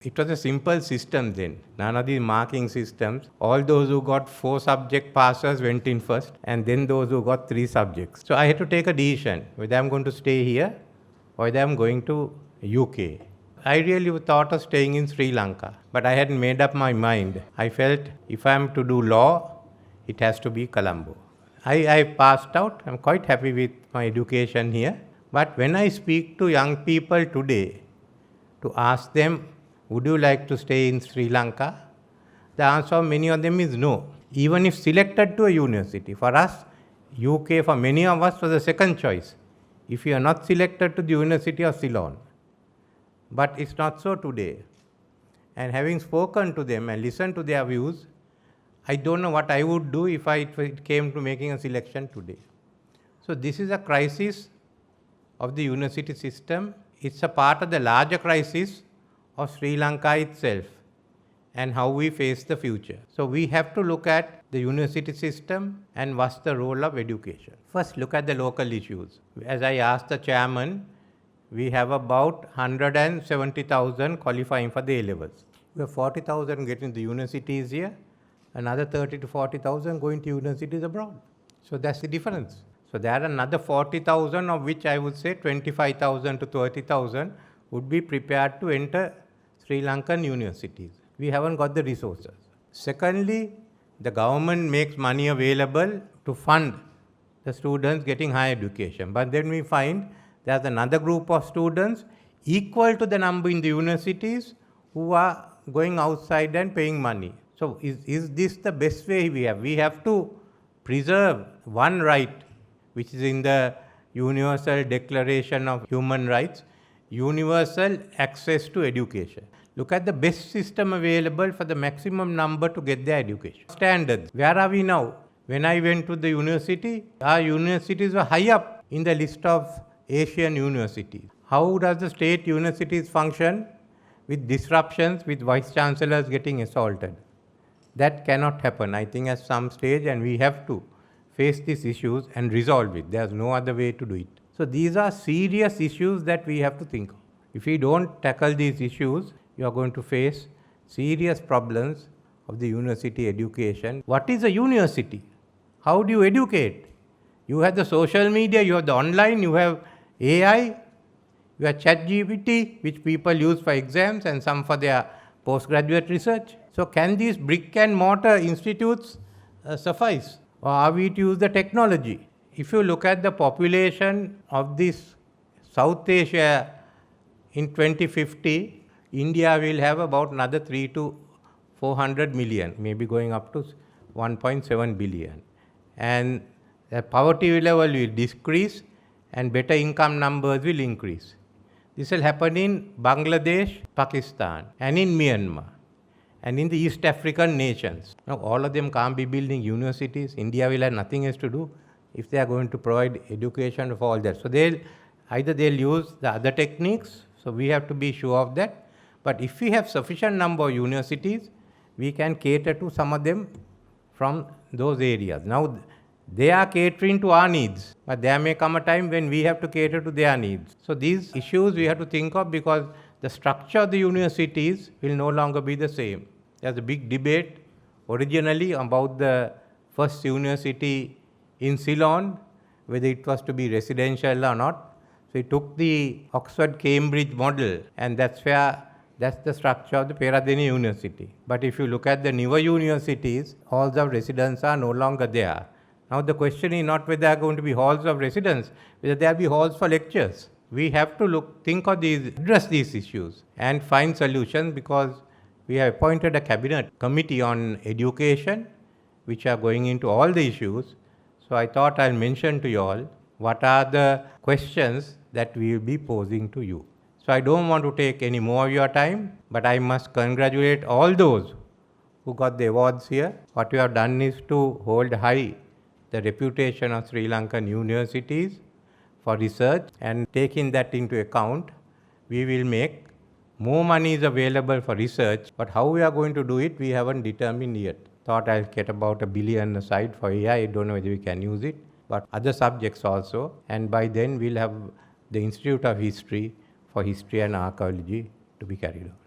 It was a simple system then. None of these marking systems. All those who got 4 subject passes went in first, and then those who got 3 subjects. So I had to take a decision whether I'm going to stay here or whether I'm going to UK. I really thought of staying in Sri Lanka, but I hadn't made up my mind. I felt if I'm to do law, it has to be Colombo. I passed out. I'm quite happy with my education here. But when I speak to young people today to ask them, would you like to stay in Sri Lanka? The answer of many of them is no. Even if selected to a university. For us, UK, for many of us, was the second choice. If you are not selected to the University of Ceylon. But it's not so today. And having spoken to them and listened to their views, I don't know what I would do if it came to making a selection today. So this is a crisis of the university system. It's a part of the larger crisis of Sri Lanka itself and how we face the future. So we have to look at the university system and what's the role of education. First, look at the local issues. As I asked the chairman, we have about 170,000 qualifying for the A-levels. We have 40,000 getting the universities here, another 30 to 40,000 going to universities abroad. So that's the difference. So there are another 40,000, of which I would say 25,000 to 30,000 would be prepared to enter Sri Lankan universities. We haven't got the resources. Secondly, the government makes money available to fund the students getting higher education. But then we find there's another group of students equal to the number in the universities who are going outside and paying money. So is this the best way we have? We have to preserve one right, which is in the Universal Declaration of Human Rights, universal access to education. Look at the best system available for the maximum number to get their education. Standards. Where are we now? When I went to the university, our universities were high up in the list of Asian universities. How does the state universities function with disruptions, with vice-chancellors getting assaulted? That cannot happen, I think, at some stage, and we have to face these issues and resolve it. There's no other way to do it. So these are serious issues that we have to think of. If we don't tackle these issues, you are going to face serious problems of the university education. What is a university? How do you educate? You have the social media, you have the online, you have AI, you have ChatGPT, which people use for exams and some for their postgraduate research. So can these brick and mortar institutes suffice? Or are we to use the technology? If you look at the population of this South Asia in 2050, India will have about another 3 to 400 million, maybe going up to 1.7 billion. And the poverty level will decrease and better income numbers will increase. This will happen in Bangladesh, Pakistan, and in Myanmar, and in the East African nations. Now, all of them can't be building universities. India will have nothing else to do if they are going to provide education for all that. So either they'll use the other techniques, so we have to be sure of that. But if we have sufficient number of universities, we can cater to some of them from those areas. Now, they are catering to our needs, but there may come a time when we have to cater to their needs. So these issues we have to think of, because the structure of the universities will no longer be the same. There's a big debate originally about the first university in Ceylon, whether it was to be residential or not. So we took the Oxford-Cambridge model, and that's the structure of the Peradeniya University. But if you look at the newer universities, halls of residence are no longer there. Now the question is not whether there are going to be halls of residence, whether there will be halls for lectures. We have to think of these, address these issues and find solutions, because we have appointed a cabinet committee on education, which are going into all the issues. So I thought I'll mention to you all what are the questions that we will be posing to you. So I don't want to take any more of your time, but I must congratulate all those who got the awards here. What we have done is to hold high the reputation of Sri Lankan universities for research, and taking that into account, we will make more money is available for research, but how we are going to do it, we haven't determined yet. Thought I'll get about $1 billion aside for AI. I don't know whether we can use it, but other subjects also. And by then we'll have the Institute of History for History and Archaeology to be carried on.